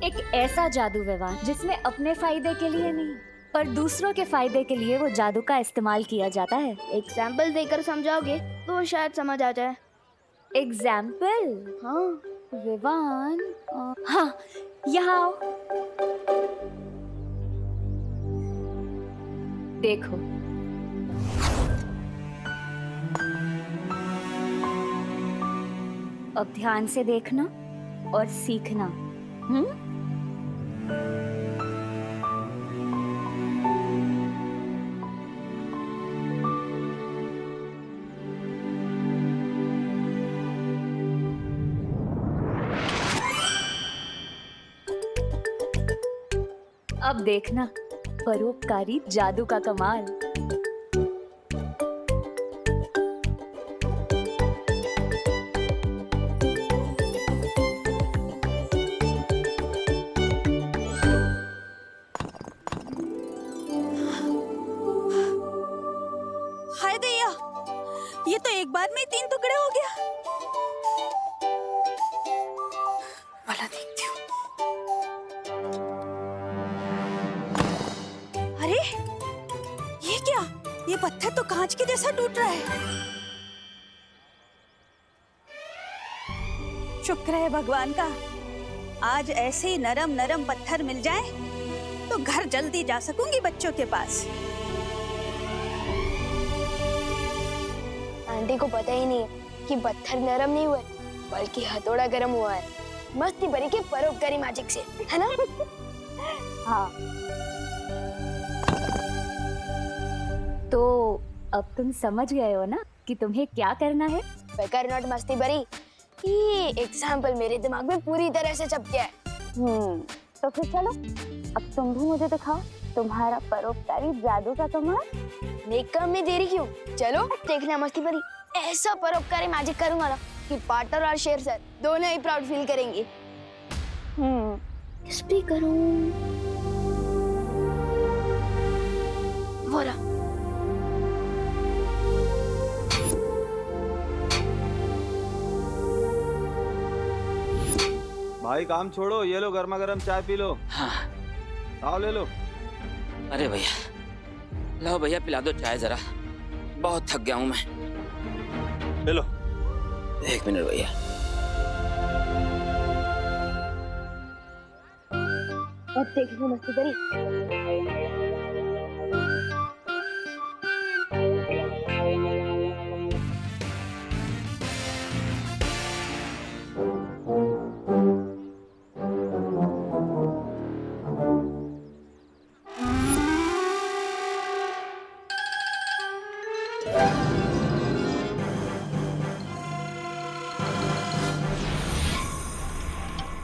एक ऐसा जादू विवान जिसमें अपने फायदे के लिए नहीं पर दूसरों के फायदे के लिए वो जादू का इस्तेमाल किया जाता है। एग्जाम्पल देकर समझाओगे तो शायद समझ आ जाए। एग्जाम्पल? हाँ। विवान, हाँ, यहाँ आओ। देखो, अब ध्यान से देखना और सीखना। अब देखना परोपकारी जादू का कमाल। हाय दैया, ये तो एक बार में ही 3 टुकड़े हो गया। वाला देखती हूँ। अरे ये क्या? ये पत्थर तो कांच के जैसा टूट रहा है। शुक्र है भगवान का, आज ऐसे ही नरम नरम पत्थर मिल जाए तो घर जल्दी जा सकूंगी बच्चों के पास। आंटी को पता ही नहीं है कि पत्थर नरम नहीं हुए बल्कि हथौड़ा गर्म हुआ है, मस्ती भरी के परोपकारी मैजिक से, है ना? हाँ, तो अब तुम समझ गए हो ना कि तुम्हें क्या करना है? बेकार नॉट मस्ती भरी, ये एग्जाम्पल मेरे दिमाग में पूरी तरह से छप गया है। तो फिर चलो, अब तुम भी मुझे दिखाओ तुम्हारा परोपकारी जादू का कमाल। नेक काम में देरी क्यों? चलो देखना मस्ती भरी, ऐसा परोपकारी मैजिक करूंगा ना कि पार्टनर और शेर सर दोनों ही प्राउड फील करेंगे। किस पे करूं? वो रहा। भाई काम छोड़ो, ये लो गर्मा गर्म चाय पी लो। हाँ। आओ ले लो। अरे भैया, लो भैया पिला दो चाय जरा, बहुत थक गया हूँ मैं। ले लो। 1 मिनट भैया। अब देखो मस्ती भरी।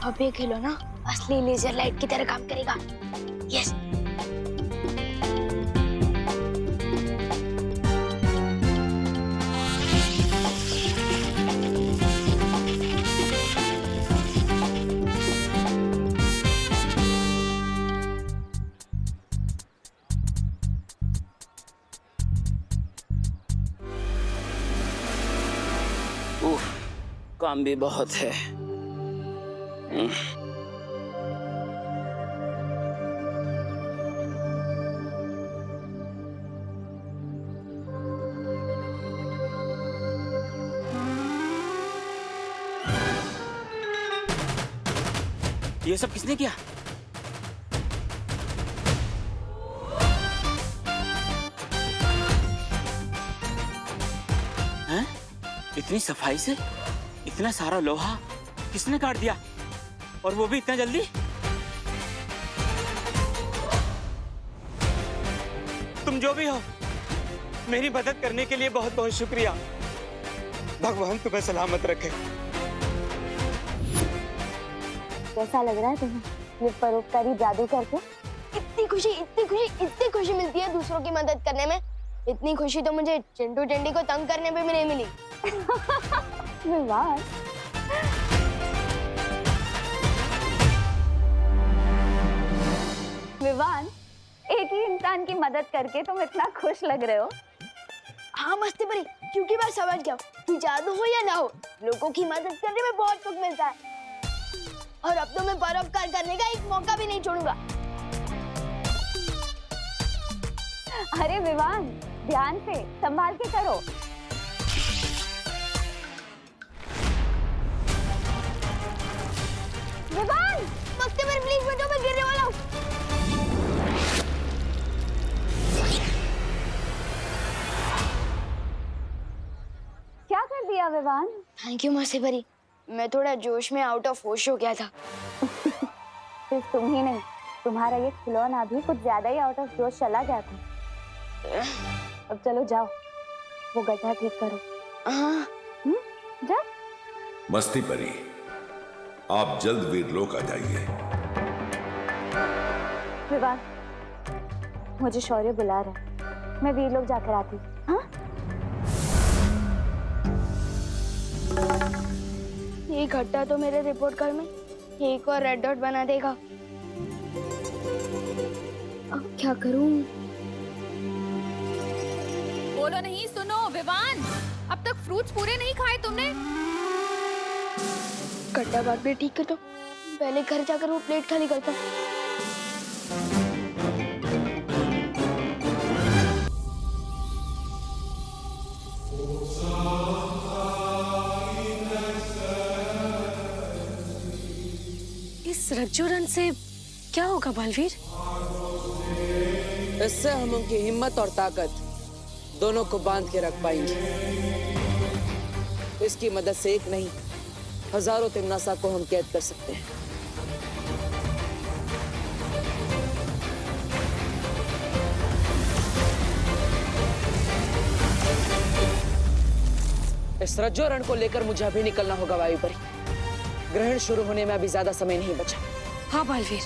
अब ये खिलौना असली लेजर लाइट की तरह काम करेगा। यस। काम भी बहुत है। ये सब किसने किया? हैं? इतनी सफाई से इतना सारा लोहा किसने काट दिया, और वो भी इतना जल्दी? तुम जो भी हो, मेरी मदद करने के लिए बहुत बहुत शुक्रिया। भगवान तुम्हें सलामत रखे। कैसा लग रहा है तुम्हें ये परोपकारी जादू करके? इतनी खुशी, इतनी खुशी, इतनी खुशी मिलती है दूसरों की मदद करने में। इतनी खुशी तो मुझे चिंटू टेंडी को तंग करने पे भी नहीं मिली। विवान, विवान, एक ही इंसान की मदद करके तुम इतना खुश लग रहे हो। हाँ मस्ती भरी, क्योंकि मैं समझ गया कि जादू हो या ना हो, लोगों की मदद करने में बहुत सुख मिलता है। और अब तो मैं परोपकार करने का एक मौका भी नहीं छोड़ूंगा। अरे विवान, ध्यान से, संभाल के करो। विवान, मस्ती पर प्लीज बचो, मैं गिरने वाला हूँ। क्या कर दिया विवान? थैंक यू मस्ती परी, मैं थोड़ा जोश में आउट ऑफ होश हो गया था। सिर्फ तुम ही नहीं, तुम्हारा ये खिलौना भी कुछ ज्यादा ही आउट ऑफ जोश चला गया था। अब चलो जाओ, वो गड्ढा ठीक करो। हाँ। जा। मस्ती परी, आप जल्द वीरलोक आ जाइए। विवान, मुझे शौर्य बुला रहा है, मैं वीरलोक जाकर आती हूँ। हाँ? ये घट्टा तो मेरे रिपोर्ट कार्ड में एक और रेड डॉट बना देगा। अब क्या करूं? बोलो नहीं, सुनो विवान, अब तक फ्रूट्स पूरे नहीं खाए तुमने। घट्टा बात भी ठीक कर दो, पहले घर जाकर वो प्लेट खाली करता हूं। इस रज्जुरन से क्या होगा बलवीर? इससे हम उनकी हिम्मत और ताकत दोनों को बांध के रख पाएंगे। इसकी मदद से एक नहीं, हजारों तिमनासा को हम कैद कर सकते हैं। इस रज्जुरन को लेकर मुझे अभी निकलना होगा वायुपरी। ग्रहण शुरू होने में अभी ज्यादा समय नहीं बचा। हाँ बलवीर।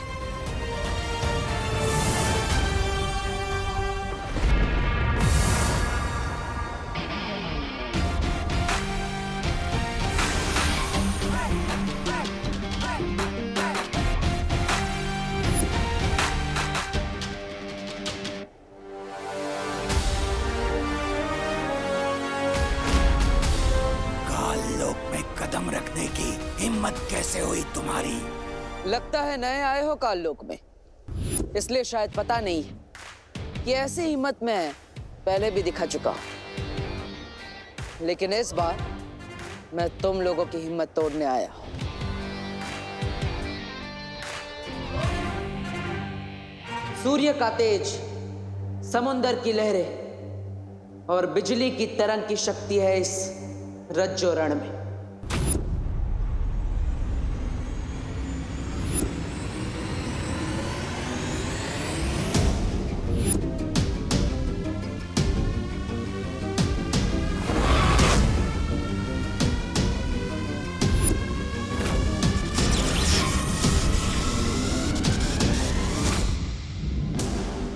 कदम रखने की हिम्मत कैसे हुई तुम्हारी? लगता है नए आए हो काललोक में, इसलिए शायद पता नहीं कि ऐसी हिम्मत मैं पहले भी दिखा चुका हूं। लेकिन इस बार मैं तुम लोगों की हिम्मत तोड़ने आया हूं। सूर्य का तेज, समुंदर की लहरें और बिजली की तरंग की शक्ति है इस रज्जो रण में।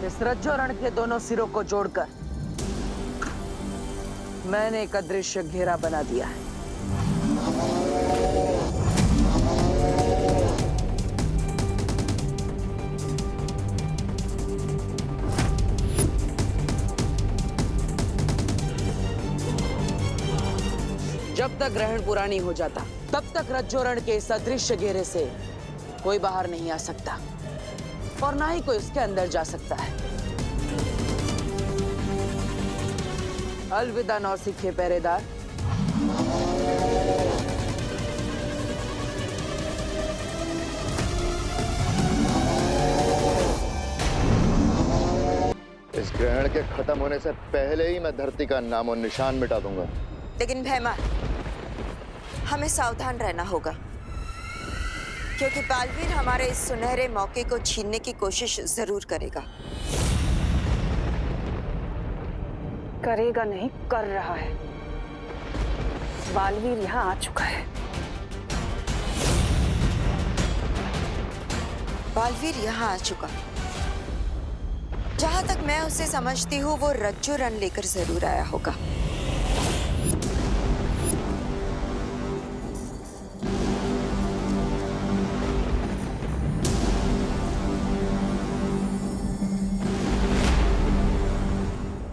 इस रज्जो रण के दोनों सिरों को जोड़कर मैंने एक अदृश्य घेरा बना दिया है। जब तक ग्रहण पूरा नहीं हो जाता, तब तक रज्जो रण के इस अदृश्य घेरे से कोई बाहर नहीं आ सकता और ना ही कोई उसके अंदर जा सकता है। अलविदा नौसिखे पहरेदार। इस ग्रहण के खत्म होने से पहले ही मैं धरती का नामो निशान मिटा दूंगा। लेकिन भैमा, हमें सावधान रहना होगा, क्योंकि बालवीर हमारे इस सुनहरे मौके को छीनने की कोशिश जरूर करेगा। करेगा नहीं, कर रहा है। बालवीर यहाँ आ चुका है। बालवीर यहाँ आ चुका। जहां तक मैं उसे समझती हूँ, वो रज्जो रण लेकर जरूर आया होगा।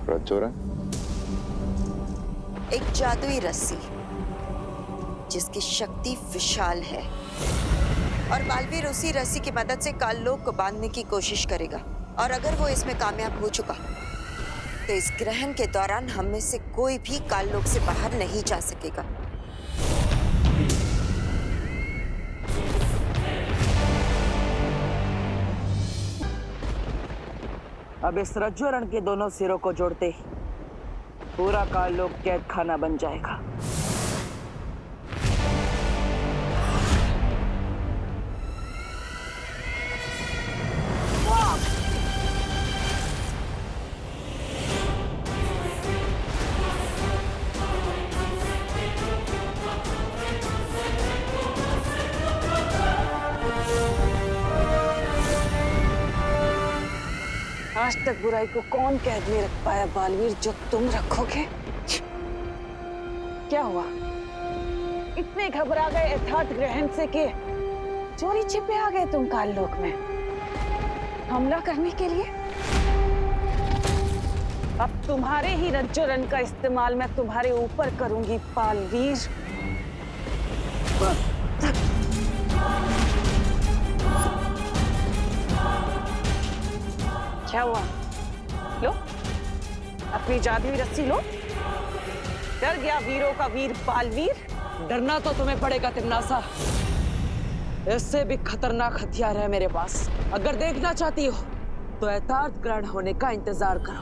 रज्जो रण? एक जादुई रस्सी जिसकी शक्ति विशाल है और बालवीर उसी रस्सी की मदद से काललोक को बांधने की कोशिश करेगा। और अगर वो इसमें कामयाब हो चुका तो इस ग्रहण के दौरान हम में से कोई भी काललोक से बाहर नहीं जा सकेगा। अब इस रज्जुरण के दोनों सिरों को जोड़ते ही पूरा काललोक कैद खाना बन जाएगा। आज तक बुराई को कौन कैद में रख पाया बालवीर, जो तुम रखोगे? क्या हुआ? इतने घबरा गए यथार्थ ग्रहण से कि चोरी छिपे आ गए तुम काललोक में हमला करने के लिए? अब तुम्हारे ही रज्जुरण का इस्तेमाल मैं तुम्हारे ऊपर करूंगी बालवीर। क्या हुआ? लो अपनी जादुई रस्सी लो। डर गया वीरों का वीर बालवीर? डरना तो तुम्हें पड़ेगा तिम्नासा। इससे भी खतरनाक हथियार है मेरे पास। अगर देखना चाहती हो तो यथार्थ ग्रहण होने का इंतजार करो।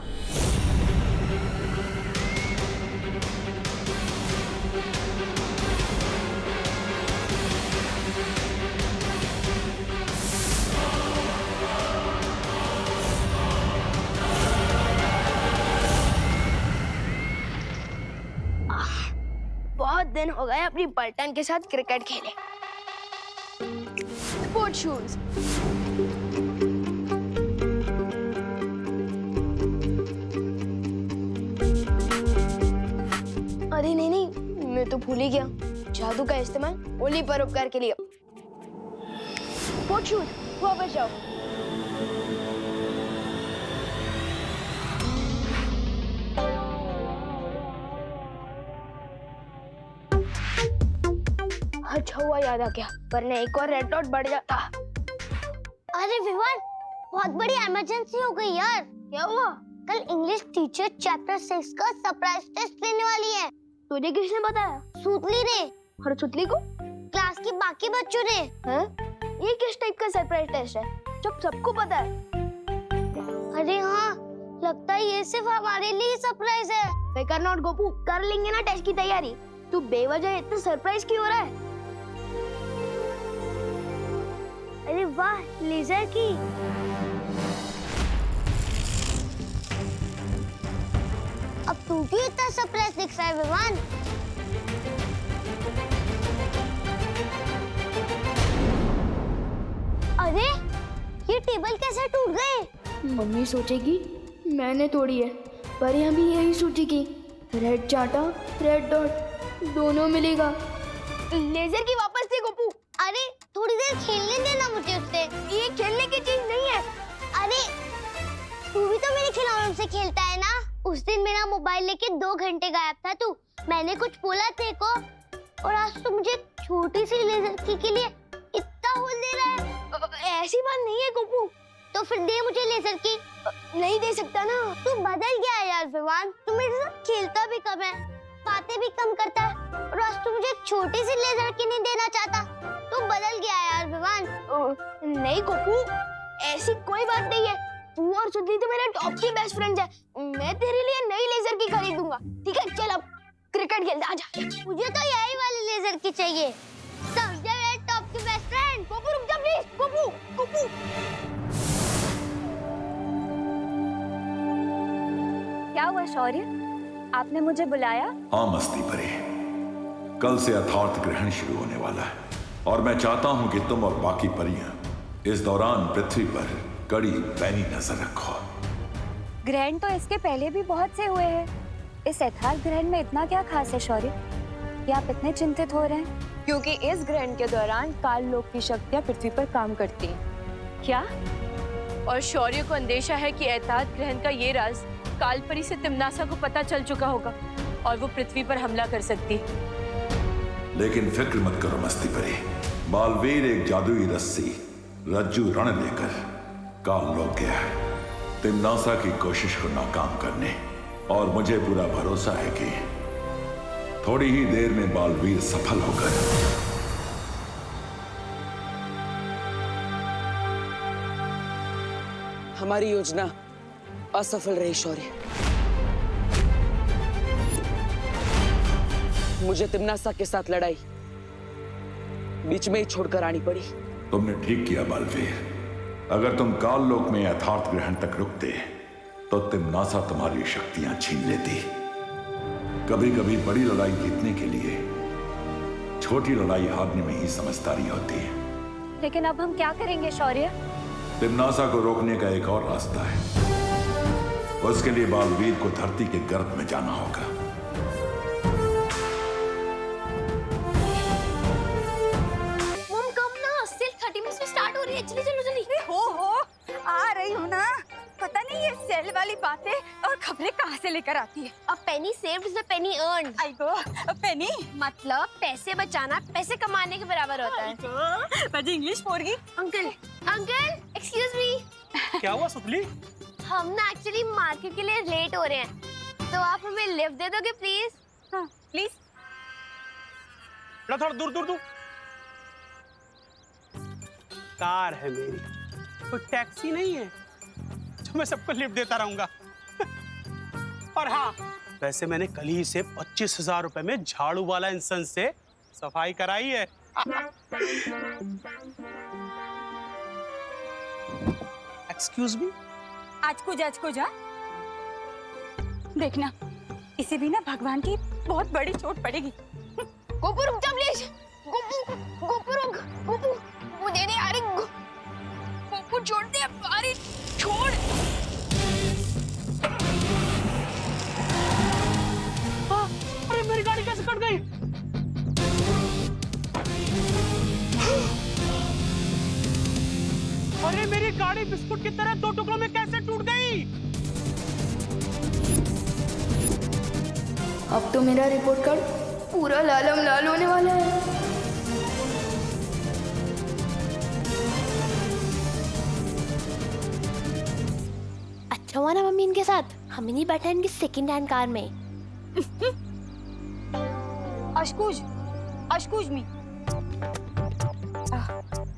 बहुत दिन हो गए अपनी पलटन के साथ क्रिकेट खेले। Sport shoes. अरे नहीं, मैं तो भूल ही गया। जादू का इस्तेमाल ओली परोपकार के लिए। स्पोर्ट शूज, वापस जाओ। अच्छा हुआ याद आ गया, वरना एक और रेड डॉट बढ़ जाता। अरे विवान, बहुत बड़ी इमरजेंसी हो गई यार। क्या हुआ? कल इंग्लिश टीचर चैप्टर 6 का सरप्राइज टेस्ट लेने वाली है। तुझे किसने बताया? सूतली ने। और सुतली को? क्लास के बाकी बच्चों ने। हैं? ये किस टाइप का सरप्राइज टेस्ट है जब सबको पता है? अरे हाँ, लगता है ये सिर्फ हमारे लिए ही सरप्राइज है। बेकार नॉट गोपू, कर लेंगे ना टेस्ट की तैयारी। तू बेवजह इतना सरप्राइज क्यों हो रहा है? अरे वाह, लेजर की। अब तू क्यों इतना सरप्राइज दिख रहा है विवान? अरे ये टेबल कैसे टूट गए? मम्मी सोचेगी मैंने तोड़ी है, पर यहाँ भी यही सोचेगी रेड चाटा रेड डॉट दोनों मिलेगा। लेजर की वापस दे गोपू। अरे थोड़ी देर खेलने देना मुझे उससे। ये खेलने की चीज नहीं है। अरे तू भी तो मेरे खिलौनों से खेलता है ना। उस दिन मेरा मोबाइल लेके 2 घंटे गायब था तू। मैंने कुछ बोला तेरे को, और आज तू मुझे छोटी सी लेजर की के लिए इतना होल दे रहा है। ऐसी बात नहीं है गोपू। तो फिर दे मुझे लेजर की। नहीं दे सकता ना। तू बदल गया है यार विवान। तू मेरे साथ खेलता भी कम है, बातें भी कम करता है, और आज तू मुझे छोटी सी लेजर की नहीं देना चाहता। तू बदल गया है यार विवान। नहीं गोपू, ऐसी कोई बात नहीं है। तू और सुधली तो मेरे टॉप की बेस्ट फ्रेंड्स है। मैं तेरे लिए नई लेजर की खरीदूंगा। ठीक है, चल अब क्रिकेट खेलते। आजा। मुझे तो यही वाली लेजर की चाहिए। समझा मेरे टॉप की बेस्ट फ्रेंड। गोपू रुक जा प्लीज। गोपू गोपू। क्या हुआ शौर्य, आपने मुझे बुलाया? हाँ मस्ती परी, कल से यथार्थ ग्रहण शुरू होने वाला है और मैं चाहता हूं कि तुम और बाकी परियां इस दौरान पृथ्वी पर कड़ी पैनी नजर रखो। ग्रहण तो इसके पहले भी बहुत से हुए हैं। इस यथार्थ ग्रहण में इतना क्या खास है शौर्य कि आप इतने चिंतित हो रहे हैं? क्योंकि इस ग्रहण के दौरान काल लोक की शक्तियां पृथ्वी पर काम करती हैं। क्या? और शौर्य को अंदेशा है कि यथार्थ ग्रहण का ये राज कालपरी से तिम्नासा को पता चल चुका होगा और वो पृथ्वी पर हमला कर सकती है। लेकिन फिक्र मत करो मस्ती परी, बालवीर एक जादुई रस्सी रज्जू रण लेकर काल लोक गया है तिम्नासा की कोशिश को नाकाम करने, और मुझे पूरा भरोसा है कि थोड़ी ही देर में बालवीर सफल होकर हमारी योजना असफल रही शौर्य। मुझे तिम्नासा के साथ लड़ाई बीच में ही छोड़कर आनी पड़ी। तुमने ठीक किया बालवीर। अगर तुम काल लोक में यथार्थ ग्रहण तक रुकते तो तिम्नासा तुम्हारी शक्तियां छीन लेती। कभी कभी बड़ी लड़ाई जीतने के लिए छोटी लड़ाई हारने में ही समझदारी होती है। लेकिन अब हम क्या करेंगे शौर्य? तिम्नासा को रोकने का एक और रास्ता है। उसके लिए बालवीर को धरती के गर्भ में जाना होगा। मम कब ना सिर्फ 30 मिनट्स में स्टार्ट हो रही है। चलिए चलो जल्दी। हो आ रही हूँ ना। पता नहीं ये सेल वाली बातें और खबरें कहाँ से लेकर आती है। A penny saved is a penny earned. आई गो पेनी मतलब पैसे बचाना पैसे कमाने के बराबर होता है। मुझे इंग्लिश बोल गई। Uncle excuse me. क्या हुआ सुपली? हम ना एक्चुअली मार्केट के लिए लेट हो रहे हैं, तो आप हमें लिफ्ट दे दोगे प्लीज? हाँ प्लीज। थोड़ा दूर दूर दूर। कार है मेरी, कोई टैक्सी नहीं है जो मैं सबको लिफ्ट देता रहूंगा। और हाँ, वैसे मैंने कल ही से 25,000 रुपए में झाड़ू वाला इंसान से सफाई कराई है। Excuse me. आज को जा देखना, इसे भी ना भगवान की बहुत बड़ी चोट पड़ेगी। गोपू रुक जा प्लीज। गोपू रुक। गोपू मुझे नहीं आ रही। गोपू छोड़ दे। अरे छोड़। अरे मेरी गाड़ी कैसे कट गई? अरे मेरी गाड़ी बिस्कुट की तरह 2 टुकड़ों में कैसे टूट गई? अब तो मेरा रिपोर्ट कार्ड पूरा लालम लाल होने वाला है। अच्छा हुआ ना मम्मी इनके साथ हम नहीं बैठे इनकी सेकंड हैंड कार में। अशकुज मी।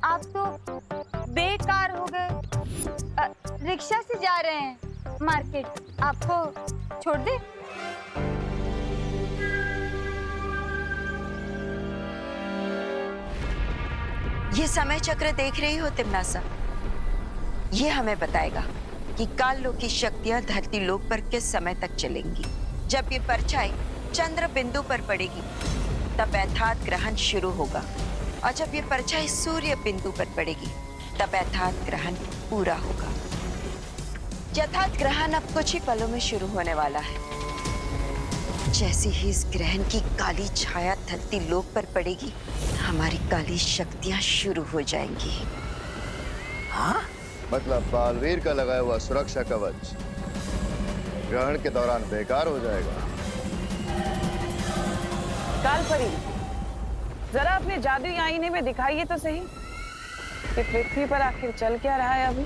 आप तो बेकार हो गए। रिक्शा से जा रहे हैं मार्केट, आपको छोड़ दे? ये समय चक्र देख रही हो तिम्नासा? ये हमें बताएगा कि काल लोक की शक्तियां धरती लोक पर किस समय तक चलेंगी। जब ये परछाई चंद्र बिंदु पर पड़ेगी तब यथार्थ ग्रहण शुरू होगा, और जब ये परछाई सूर्य बिंदु पर पड़ेगी तब यथार्थ ग्रहण पूरा होगा। यथार्थ ग्रहण अब कुछ ही पलों में शुरू होने वाला है। जैसे ही इस ग्रहण की काली छाया धरती लोक पर पड़ेगी, हमारी काली शक्तियां शुरू हो जाएंगी। हाँ? मतलब बालवीर का लगाया हुआ सुरक्षा कवच ग्रहण के दौरान बेकार हो जाएगा। कालपरी, जरा अपने जादुई आईने में दिखाइए तो सही कि पृथ्वी पर आखिर चल क्या रहा है अभी।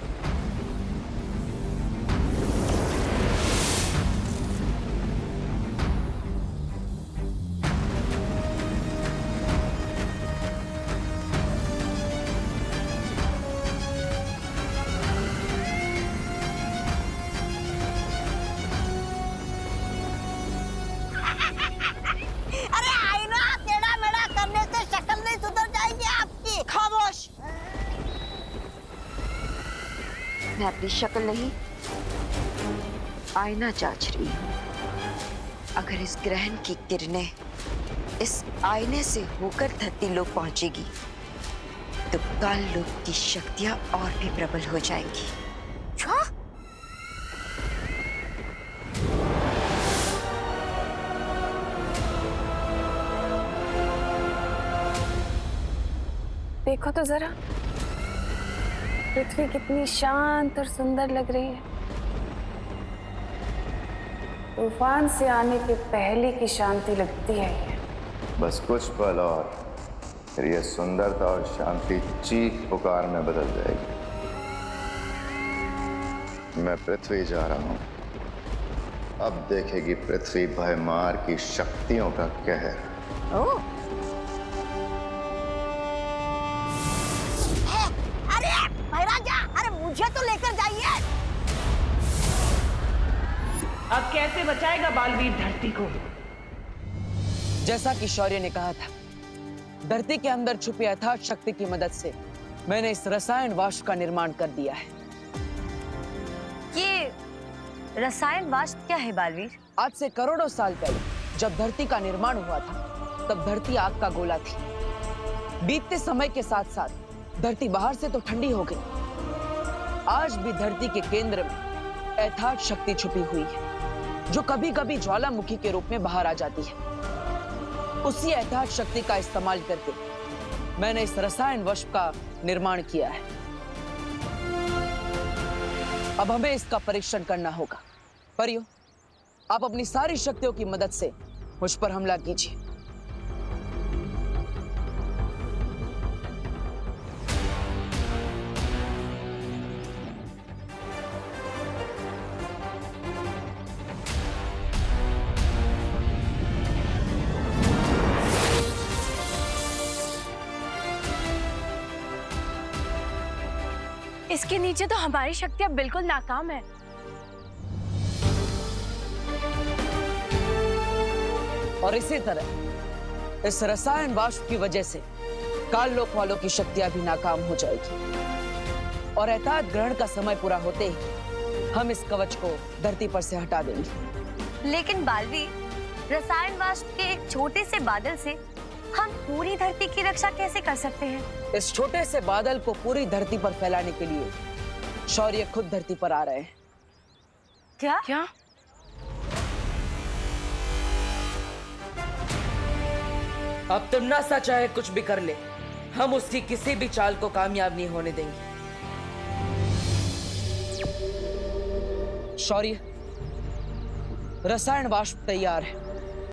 मैं अपनी शक्ल नहीं, आईना जांच रही हूं। अगर इस ग्रहण की किरणें इस आईने से होकर धरती लोक पहुंचेगी तो काल लोक की शक्तियां और भी प्रबल हो जाएंगी। देखो तो जरा, पृथ्वी कितनी शांत और सुंदर लग रही है। तूफान से आने के पहले की शांति लगती है ये। बस कुछ पल और फिर यह सुंदरता और शांति चीख पुकार में बदल जाएगी। मैं पृथ्वी जा रहा हूं। अब देखेगी पृथ्वी भयमार की शक्तियों का कहर। अरे महाराजा, अरे मुझे तो लेकर जाइए। अब कैसे बचाएगा बालवीर धरती को? जैसा कि शौर्य ने कहा था, धरती के अंदर छुपी अथाह शक्ति की मदद से मैंने इस रसायन वाष्प का निर्माण कर दिया है। ये रसायन वाष्प क्या है बालवीर? आज से करोड़ों साल पहले जब धरती का निर्माण हुआ था, तब धरती आग का गोला थी। बीतते समय के साथ साथ धरती बाहर से तो ठंडी हो गई। आज भी धरती के केंद्र में अथाह शक्ति छुपी हुई है, जो कभी कभी ज्वालामुखी के रूप में बाहर आ जाती है। उसी अथाह शक्ति का इस्तेमाल करके मैंने इस रसायन वाष्प का निर्माण किया है। अब हमें इसका परीक्षण करना होगा। परियो, आप अपनी सारी शक्तियों की मदद से मुझ पर हमला कीजिए। इसके नीचे तो हमारी शक्तियां बिल्कुल नाकाम है। और इसी तरह इस रसायन वाष्प की वजह से काल लोक वालों की शक्तियां भी नाकाम हो जाएगी। और अथाह ग्रहण का समय पूरा होते ही हम इस कवच को धरती पर से हटा देंगे। लेकिन बालवीर, रसायन वाष्प के एक छोटे से बादल से हम पूरी धरती की रक्षा कैसे कर सकते हैं? इस छोटे से बादल को पूरी धरती पर फैलाने के लिए शौर्य खुद धरती पर आ रहे हैं। क्या? अब तिम्नासा चाहे कुछ भी कर ले, हम उसकी किसी भी चाल को कामयाब नहीं होने देंगे। शौर्य, रसायन वाष्प तैयार है।